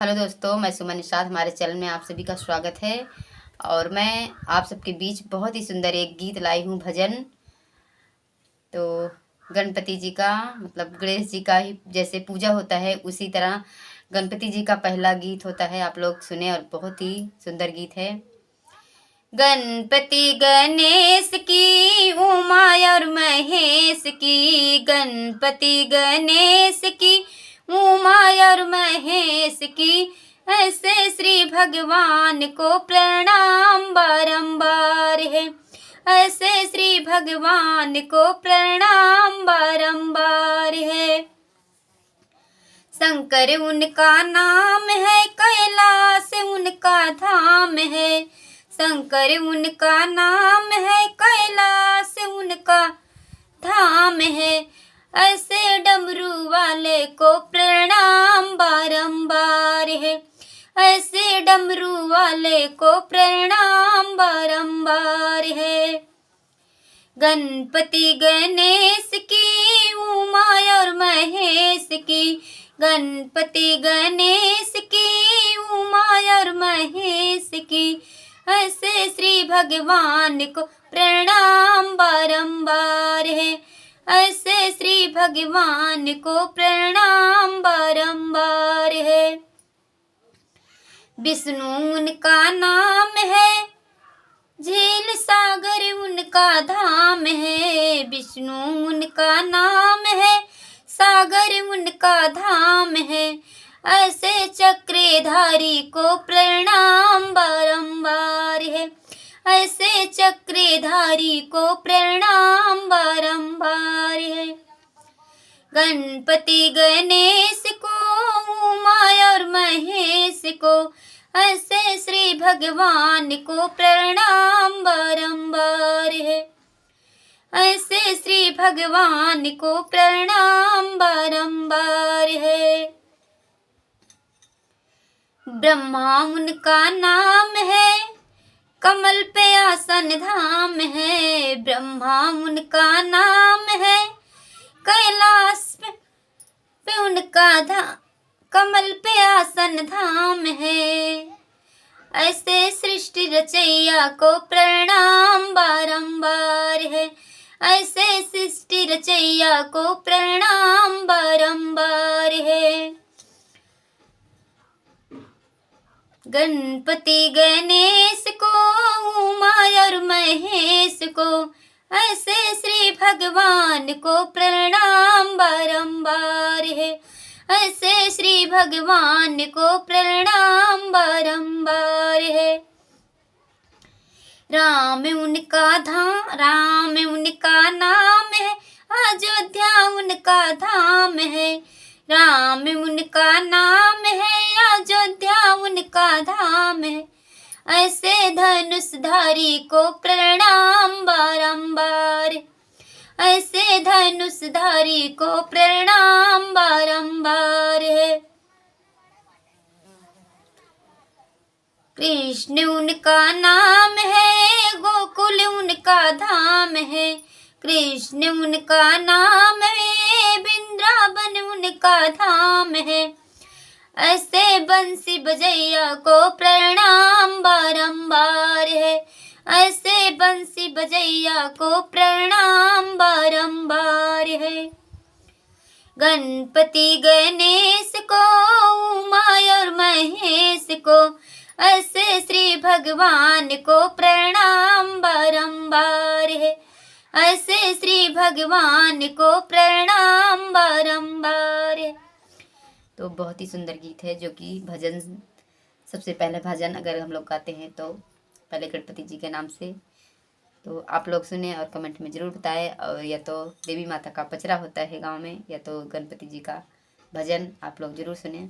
Hello दोस्तों, मैं सुमन निषाद। हमारे चैनल में आप सभी का स्वागत है। और मैं आप सबके बीच बहुत ही सुंदर एक गीत लाई हूँ, भजन। तो गणपति जी का मतलब गणेश जी का ही जैसे पूजा होता है, उसी तरह गणपति जी का पहला गीत होता है। आप लोग सुने, और बहुत ही सुंदर गीत है। गणपति गणेश की, उमा और महेश की। गणपति गणेश की, उमा और महेश की। ऐसे श्री भगवान को प्रणाम बारंबार है। ऐसे श्री भगवान को प्रणाम बारंबार है। शंकर उनका नाम है, कैलाश उनका धाम है। शंकर उनका नाम है, कैलाश उनका धाम है। ऐसे डमरू वाले को प्रणाम बारंबार है। ऐसे डमरू वाले को प्रणाम बारंबार है। गणपति गणेश की, उमा और महेश की। गणपति गणेश की, उमा और महेश की। ऐसे श्री भगवान को प्रणाम बारंबार है। ऐसे श्री भगवान को प्रणाम बारंबार है। विष्णु उनका नाम है, झील सागर उनका धाम है। विष्णु उनका नाम है, सागर उनका धाम है। ऐसे चक्रधारी को प्रणाम बारंबार है। ऐसे चक्रधारी को प्रणाम बारंबार है। गणपति गणेश को, उमा और महेश को। ऐसे श्री भगवान को प्रणाम बारंबार है। ऐसे श्री भगवान को प्रणाम बारंबार है। ब्रह्मा उनका नाम है, कमल पे आसन धाम है। ब्रह्मा उनका नाम है, कैलाश पे उनका धाम, कमल पे आसन धाम है। ऐसे सृष्टि रचैया को प्रणाम बारंबार है। ऐसे सृष्टि रचैया को प्रणाम बारंबार है। गणपति गणेश को, उमा और महेश को। ऐसे श्री भगवान को प्रणाम बारंबार है। ऐसे श्री भगवान को प्रणाम बारंबार है। राम उनका नाम है, अयोध्या उनका धाम है। राम उनका नाम है, अयोध्या उनका धाम है। ऐसे धनुषधारी को प्रणाम बारंबार। ऐसे धनुषधारी को प्रणाम बारंबार है। कृष्ण उनका नाम है, गोकुल उनका धाम है। कृष्ण उनका नाम है, वृंदावन उनका धाम है। ऐसे बंसी बजैया को प्रणाम बारंबार है। ऐसे बंसी बजैया को प्रणाम बारंबार है। गणपति गणेश को, उमा और महेश को। ऐसे श्री भगवान को प्रणाम बारंबार है। ऐसे श्री भगवान को प्रणाम बारंबार है। तो बहुत ही सुंदर गीत है, जो कि भजन, सबसे पहले भजन अगर हम लोग गाते हैं तो पहले गणपति जी के नाम से। तो आप लोग सुने और कमेंट में ज़रूर बताएं। और या तो देवी माता का पचरा होता है गांव में, या तो गणपति जी का भजन आप लोग ज़रूर सुने।